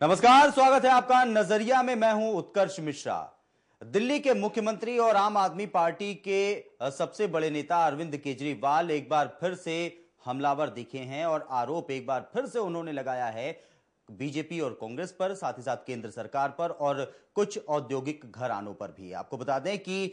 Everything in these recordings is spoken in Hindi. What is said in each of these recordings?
नमस्कार, स्वागत है आपका नजरिया में। मैं हूं उत्कर्ष मिश्रा। दिल्ली के मुख्यमंत्री और आम आदमी पार्टी के सबसे बड़े नेता अरविंद केजरीवाल एक बार फिर से हमलावर दिखे हैं और आरोप एक बार फिर से उन्होंने लगाया है बीजेपी और कांग्रेस पर, साथ ही साथ केंद्र सरकार पर और कुछ औद्योगिक घरानों पर भी। आपको बता दें कि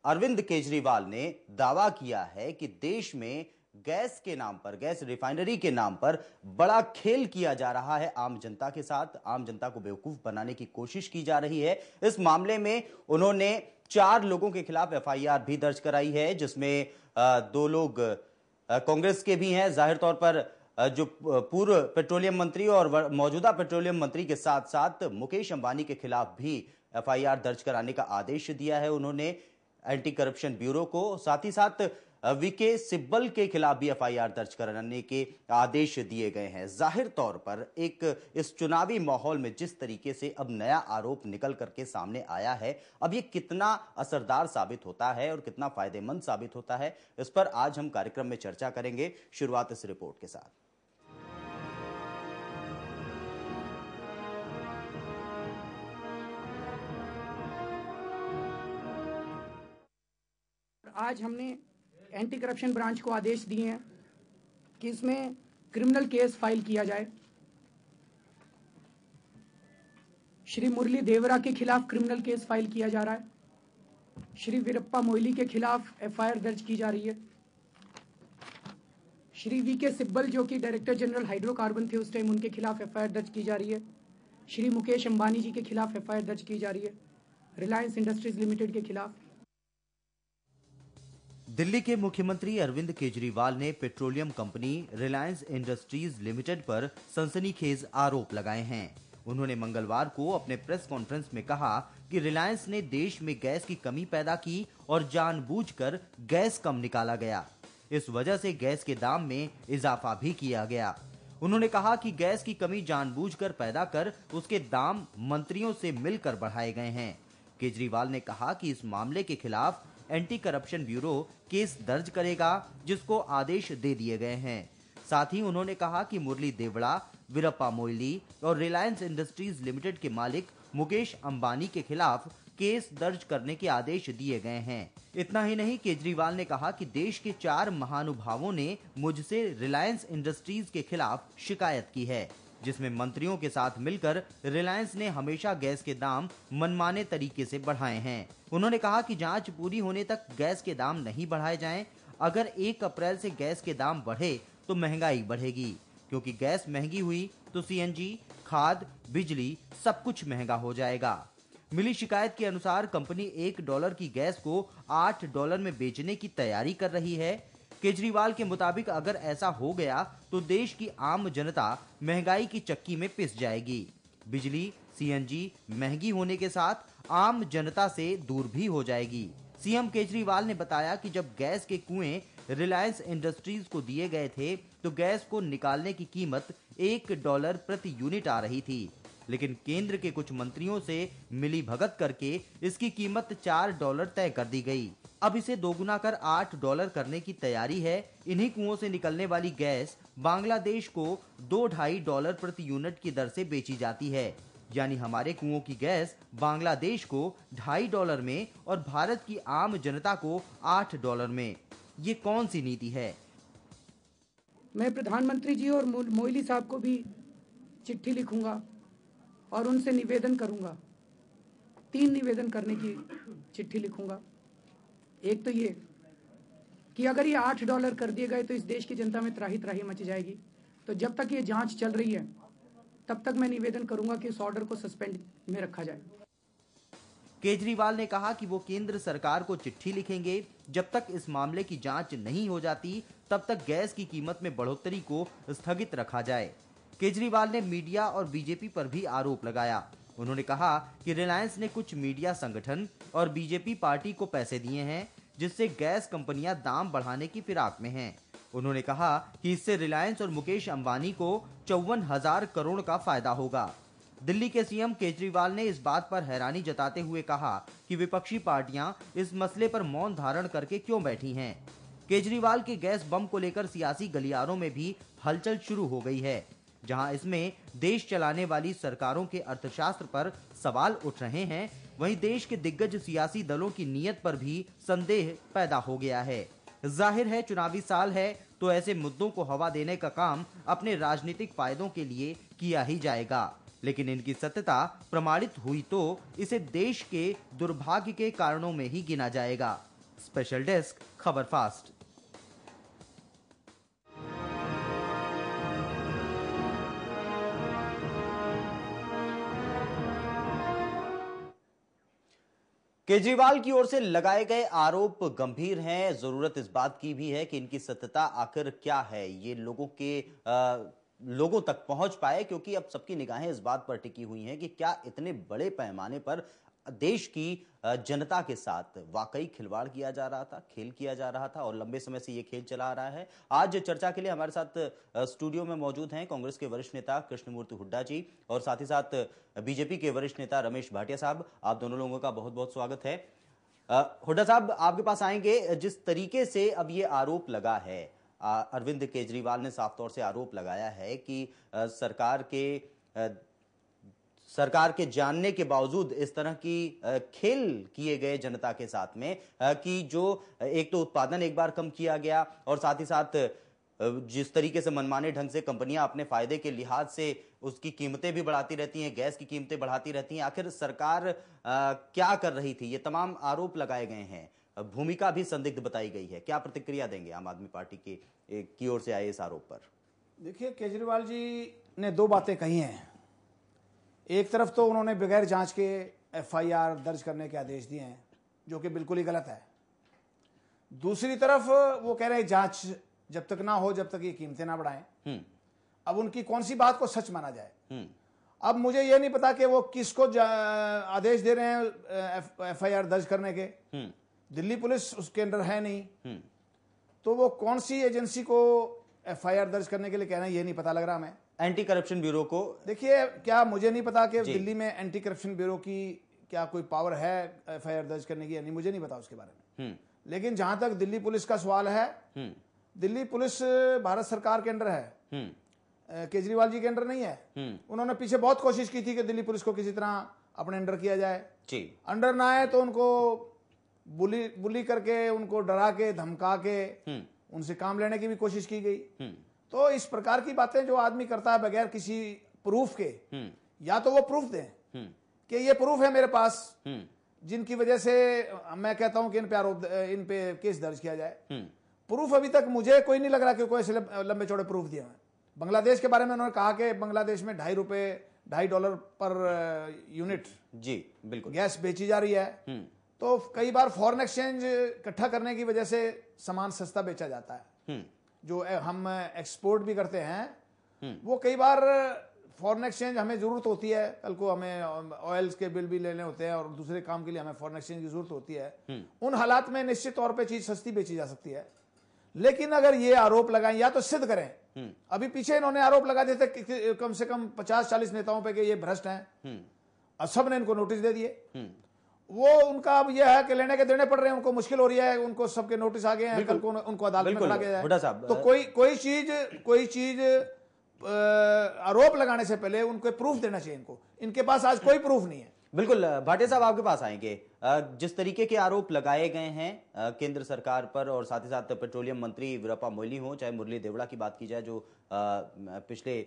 अरविंद केजरीवाल ने दावा किया है कि देश में गैस के नाम पर, गैस रिफाइनरी के नाम पर बड़ा खेल किया जा रहा है आम जनता के साथ। आम जनता को बेवकूफ बनाने की कोशिश की जा रही है। इस मामले में उन्होंने 4 लोगों के खिलाफ एफआईआर भी दर्ज कराई है, जिसमें 2 लोग कांग्रेस के भी हैं। जाहिर तौर पर जो पूर्व पेट्रोलियम मंत्री और मौजूदा पेट्रोलियम मंत्री के साथ साथ मुकेश अंबानी के खिलाफ भी एफआईआर दर्ज कराने का आदेश दिया है उन्होंने एंटी करप्शन ब्यूरो को। साथ ही साथ वीके सिब्बल के खिलाफ भी एफआईआर दर्ज कराने के आदेश दिए गए हैं। जाहिर तौर पर इस चुनावी माहौल में जिस तरीके से अब नया आरोप निकल करके सामने आया है, अब ये कितना असरदार साबित होता है और कितना फायदेमंद साबित होता है, इस पर आज हम कार्यक्रम में चर्चा करेंगे। शुरुआत इस रिपोर्ट के साथ। आज हमने एंटी करप्शन ब्रांच को आदेश दिए हैं कि इसमें क्रिमिनल केस फाइल किया जाए। श्री मुरली देवरा के खिलाफ क्रिमिनल केस फाइल किया जा रहा है। श्री वीरप्पा मोइली के खिलाफ एफआईआर दर्ज की जा रही है। श्री वीके सिब्बल जो कि डायरेक्टर जनरल हाइड्रोकार्बन थे उस टाइम, उनके खिलाफ एफआईआर दर्ज की जा रही है। श्री मुकेश अंबानी जी के खिलाफ एफआईआर दर्ज की जा रही है। रिलायंस इंडस्ट्रीज लिमिटेड के खिलाफ। दिल्ली के मुख्यमंत्री अरविंद केजरीवाल ने petroleum company Reliance industries limited पर सनसनीखेज आरोप लगाए हैं। उन्होंने मंगलवार को अपने प्रेस कॉन्फ्रेंस में कहा कि रिलायंस ने देश में गैस की कमी पैदा की और जानबूझकर गैस कम निकाला गया। इस वजह से गैस के दाम में इजाफा भी किया गया। उन्होंने कहा कि गैस की कमी जानबूझकर पैदा कर उसके दाम मंत्रियों से मिलकर बढ़ाए गए हैं। केजरीवाल ने कहा कि इस मामले के खिलाफ एंटी करप्शन ब्यूरो केस दर्ज करेगा, जिसको आदेश दे दिए गए हैं। साथ ही उन्होंने कहा कि मुरली देवड़ा, वीरप्पा मोइली और रिलायंस इंडस्ट्रीज लिमिटेड के मालिक मुकेश अंबानी के खिलाफ केस दर्ज करने के आदेश दिए गए हैं। इतना ही नहीं, केजरीवाल ने कहा कि देश के 4 महानुभावों ने मुझसे रिलायंस इंडस्ट्रीज के खिलाफ शिकायत की है, जिसमें मंत्रियों के साथ मिलकर रिलायंस ने हमेशा गैस के दाम मनमाने तरीके से बढ़ाए हैं। उन्होंने कहा कि जांच पूरी होने तक गैस के दाम नहीं बढ़ाए जाएं। अगर 1 अप्रैल से गैस के दाम बढ़े तो महंगाई बढ़ेगी, क्योंकि गैस महंगी हुई तो सीएनजी, खाद, बिजली सब कुछ महंगा हो जाएगा। मिली शिकायत के अनुसार कंपनी $1 की गैस को $8 में बेचने की तैयारी कर रही है। केजरीवाल के मुताबिक अगर ऐसा हो गया तो देश की आम जनता महंगाई की चक्की में पिस जाएगी। बिजली, सीएनजी महंगी होने के साथ आम जनता से दूर भी हो जाएगी। सीएम केजरीवाल ने बताया कि जब गैस के कुएं रिलायंस इंडस्ट्रीज को दिए गए थे तो गैस को निकालने की कीमत $1 प्रति यूनिट आ रही थी, लेकिन केंद्र के कुछ मंत्रियों से मिली भगत करके इसकी कीमत $4 तय कर दी गई। अब इसे दोगुना कर $8 करने की तैयारी है। इन्हीं कुओं से निकलने वाली गैस बांग्लादेश को $2-2.5 प्रति यूनिट की दर से बेची जाती है। यानी हमारे कुओं की गैस बांग्लादेश को $2.5 में और भारत की आम जनता को $8 में। ये कौन सी नीति है? मैं प्रधानमंत्री जी और मोइली साहब को भी चिट्ठी लिखूंगा और उनसे निवेदन करूंगा। 3 निवेदन करने की चिट्ठी लिखूंगा। एक तो ये कि अगर ये $8 कर दिए गए तो इस देश की जनता में त्राही त्राही मच जाएगी। तो जब तक ये जांच चल रही है तब तक मैं निवेदन करूंगा कि इस ऑर्डर को सस्पेंड में रखा जाए। केजरीवाल ने कहा कि वो केंद्र सरकार को चिट्ठी लिखेंगे। जब तक इस मामले की जांच नहीं हो जाती तब तक गैस की कीमत में बढ़ोतरी को स्थगित रखा जाए। केजरीवाल ने मीडिया और बीजेपी पर भी आरोप लगाया। उन्होंने कहा कि रिलायंस ने कुछ मीडिया संगठन और बीजेपी पार्टी को पैसे दिए हैं, जिससे गैस कंपनियां दाम बढ़ाने की फिराक में हैं। उन्होंने कहा कि इससे रिलायंस और मुकेश अंबानी को 54,000 करोड़ का फायदा होगा। दिल्ली के सीएम केजरीवाल ने इस बात पर हैरानी जताते हुए कहा कि विपक्षी पार्टियां इस मसले पर मौन धारण करके क्यों बैठी हैं। केजरीवाल के गैस बम को लेकर सियासी गलियारों में भी हलचल शुरू हो गई है। जहां इसमें देश चलाने वाली सरकारों के अर्थशास्त्र पर सवाल उठ रहे हैं, वहीं देश के दिग्गज सियासी दलों की नीयत पर भी संदेह पैदा हो गया है। जाहिर है चुनावी साल है, तो ऐसे मुद्दों को हवा देने का काम अपने राजनीतिक फायदों के लिए किया ही जाएगा, लेकिन इनकी सत्यता प्रमाणित हुई तो इसे देश के दुर्भाग्य के कारणों में ही गिना जाएगा। स्पेशल डेस्क, खबर फास्ट। केजरीवाल की ओर से लगाए गए आरोप गंभीर हैं। जरूरत इस बात की भी है कि इनकी सत्यता आखिर क्या है, ये लोगों तक पहुंच पाए, क्योंकि अब सबकी निगाहें इस बात पर टिकी हुई हैं कि क्या इतने बड़े पैमाने पर देश की जनता के साथ वाकई खिलवाड़ किया जा रहा था, खेल किया जा रहा था, और लंबे समय से ये खेल चला आ रहा है। आज चर्चा के लिए हमारे साथ स्टूडियो में मौजूद हैं कांग्रेस के वरिष्ठ नेता कृष्णमूर्ति हुड्डा जी और साथ ही साथ बीजेपी के वरिष्ठ नेता रमेश भाटिया साहब। आप दोनों लोगों का बहुत बहुत स्वागत है। हुड्डा साहब, आपके पास आएंगे। जिस तरीके से अब ये आरोप लगा है, अरविंद केजरीवाल ने साफ तौर से आरोप लगाया है कि सरकार के जानने के बावजूद इस तरह की खेल किए गए जनता के साथ में, कि जो एक तो उत्पादन एक बार कम किया गया और साथ ही साथ जिस तरीके से मनमाने ढंग से कंपनियां अपने फायदे के लिहाज से उसकी कीमतें भी बढ़ाती रहती हैं, गैस की कीमतें बढ़ाती रहती हैं। आखिर सरकार क्या कर रही थी? ये तमाम आरोप लगाए गए हैं, भूमिका भी संदिग्ध बताई गई है। क्या प्रतिक्रिया देंगे आम आदमी पार्टी की ओर से आए इस आरोप पर? देखिए, केजरीवाल जी ने दो बातें कही हैं। एक तरफ तो उन्होंने बगैर जांच के एफआईआर दर्ज करने के आदेश दिए हैं, जो कि बिल्कुल ही गलत है। दूसरी तरफ वो कह रहे हैं जांच जब तक ना हो, जब तक ये कीमतें ना बढ़ाएं। अब उनकी कौन सी बात को सच माना जाए? अब मुझे ये नहीं पता कि वो किसको आदेश दे रहे हैं एफआईआर दर्ज करने के। दिल्ली पुलिस उसके अंदर है नहीं, तो वो कौन सी एजेंसी को एफआईआर दर्ज करने के लिए कह रहे हैं, ये नहीं पता लग रहा। मैं एंटी करप्शन ब्यूरो को, देखिए, क्या मुझे नहीं पता कि दिल्ली में एंटी करप्शन ब्यूरो की क्या कोई पावर है एफआईआर दर्ज करने की या नहीं, मुझे नहीं पता उसके बारे में। लेकिन जहां तक दिल्ली पुलिस का सवाल है, दिल्ली पुलिस भारत सरकार के अंडर है, केजरीवाल जी के अंडर नहीं है। उन्होंने पीछे बहुत कोशिश की थी कि दिल्ली पुलिस को किसी तरह अपने अंडर किया जाए, अंडर ना आए तो उनको बुली करके, उनको डरा के, धमका के उनसे काम लेने की भी कोशिश की गई। तो इस प्रकार की बातें जो आदमी करता है बगैर किसी प्रूफ के, या तो वो प्रूफ दें कि ये प्रूफ है मेरे पास, जिनकी वजह से मैं कहता हूं कि इन पे केस दर्ज किया जाए। प्रूफ अभी तक मुझे कोई नहीं लग रहा कि कोई ऐसे लंबे चौड़े प्रूफ दिए हैं। बांग्लादेश के बारे में उन्होंने कहा कि बांग्लादेश में $2.5 पर यूनिट जी बिल्कुल गैस बेची जा रही है। तो कई बार फॉरेन एक्सचेंज इकट्ठा करने की वजह से सामान सस्ता बेचा जाता है। जो हम एक्सपोर्ट भी करते हैं, वो कई बार फॉरेन एक्सचेंज हमें जरूरत होती है। कल को हमें ऑयल्स के बिल भी लेने होते हैं और दूसरे काम के लिए हमें फॉरेन एक्सचेंज की जरूरत होती है। उन हालात में निश्चित तौर पे चीज सस्ती बेची जा सकती है। लेकिन अगर ये आरोप लगाएं या तो सिद्ध करें। अभी पीछे इन्होंने आरोप लगा दिए थे कम से कम 50-40 नेताओं पे कि ये भ्रष्ट हैं, और सब ने इनको नोटिस दे दिए। वो उनका अब यह है कि लेने के देने पड़ रहे हैं, उनको मुश्किल हो रही है, उनको सबके नोटिस आ गए हैं, कल को उनको अदालत में खड़ा किया जाए। तो कोई चीज आरोप लगाने से पहले उनको प्रूफ देना चाहिए। इनके पास आज कोई प्रूफ नहीं है। बिल्कुल, भाटिया साहब आपके पास आएंगे। जिस तरीके के आरोप लगाए गए हैं केंद्र सरकार पर, और साथ ही साथ पेट्रोलियम मंत्री वीरप्पा मोइली हो, चाहे मुरली देवड़ा की बात की जाए जो पिछले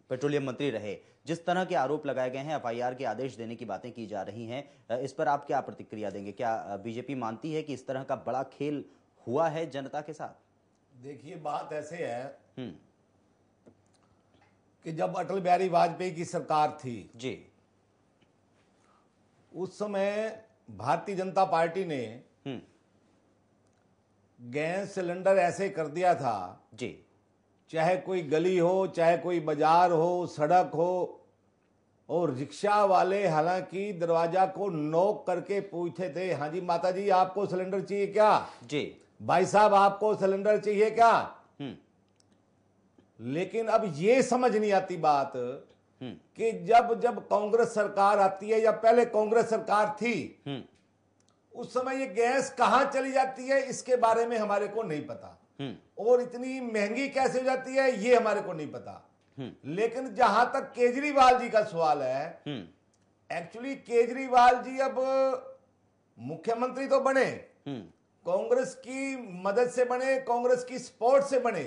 पेट्रोलियम मंत्री रहे, जिस तरह के आरोप लगाए गए हैं, एफआईआर के आदेश देने की बातें की जा रही हैं, इस पर आप क्या प्रतिक्रिया देंगे? क्या बीजेपी मानती है कि इस तरह का बड़ा खेल हुआ है जनता के साथ? देखिए, बात ऐसे है कि जब अटल बिहारी वाजपेयी की सरकार थी जी, उस समय भारतीय जनता पार्टी ने गैस सिलेंडर ऐसे कर दिया था जी, चाहे कोई गली हो, चाहे कोई बाजार हो, सड़क हो, और रिक्शा वाले हालांकि दरवाजा को नॉक करके पूछते थे, हाँ जी माता जी आपको सिलेंडर चाहिए क्या? जी भाई साहब आपको सिलेंडर चाहिए क्या? लेकिन अब ये समझ नहीं आती बात कि जब कांग्रेस सरकार आती है, या पहले कांग्रेस सरकार थी, उस समय ये गैस कहां चली जाती है इसके बारे में हमारे को नहीं पता। और इतनी महंगी कैसे हो जाती है ये हमारे को नहीं पता। लेकिन जहां तक केजरीवाल जी का सवाल है, एक्चुअली केजरीवाल जी अब मुख्यमंत्री तो बने, कांग्रेस की मदद से बने, कांग्रेस की सपोर्ट से बने,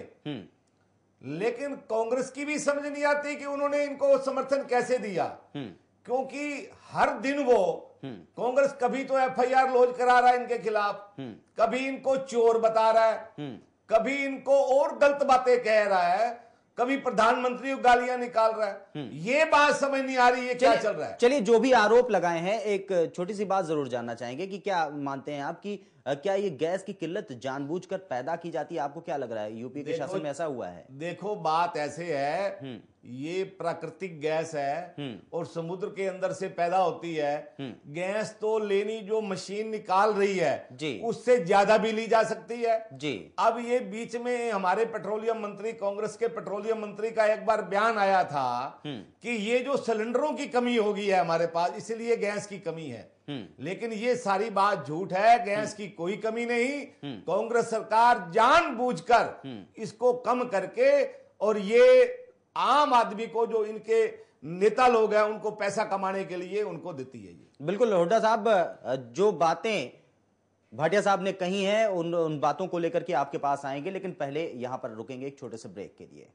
लेकिन कांग्रेस की भी समझ नहीं आती कि उन्होंने इनको समर्थन कैसे दिया, क्योंकि हर दिन वो कांग्रेस कभी तो एफआईआर लॉन्च करा रहा है इनके खिलाफ, कभी इनको चोर बता रहा है, कभी इनको और गलत बातें कह रहा है, कभी प्रधानमंत्री को गालियां निकाल रहा है। ये बात समझ नहीं आ रही है क्या चल रहा है। चलिए, जो भी आरोप लगाए हैं, एक छोटी सी बात जरूर जानना चाहेंगे कि क्या मानते हैं आप कि क्या ये गैस की किल्लत जानबूझकर पैदा की जाती है? आपको क्या लग रहा है, यूपी के शासन में ऐसा हुआ है? देखो, बात ऐसे है, ये प्राकृतिक गैस है और समुद्र के अंदर से पैदा होती है। गैस तो लेनी जो मशीन निकाल रही है जी, उससे ज्यादा भी ली जा सकती है जी। अब ये बीच में हमारे पेट्रोलियम मंत्री, कांग्रेस के पेट्रोलियम मंत्री का एक बार बयान आया था कि ये जो सिलेंडरों की कमी हो गई है हमारे पास, इसलिए गैस की कमी है। लेकिन ये सारी बात झूठ है, गैस की कोई कमी नहीं। कांग्रेस सरकार जानबूझकर इसको कम करके और ये आम आदमी को, जो इनके नेता लोग हैं, उनको पैसा कमाने के लिए उनको देती है। ये बिल्कुल हुड्डा साहब, जो बातें भाटिया साहब ने कही हैं उन बातों को लेकर के आपके पास आएंगे, लेकिन पहले यहां पर रुकेंगे एक छोटे से ब्रेक के लिए।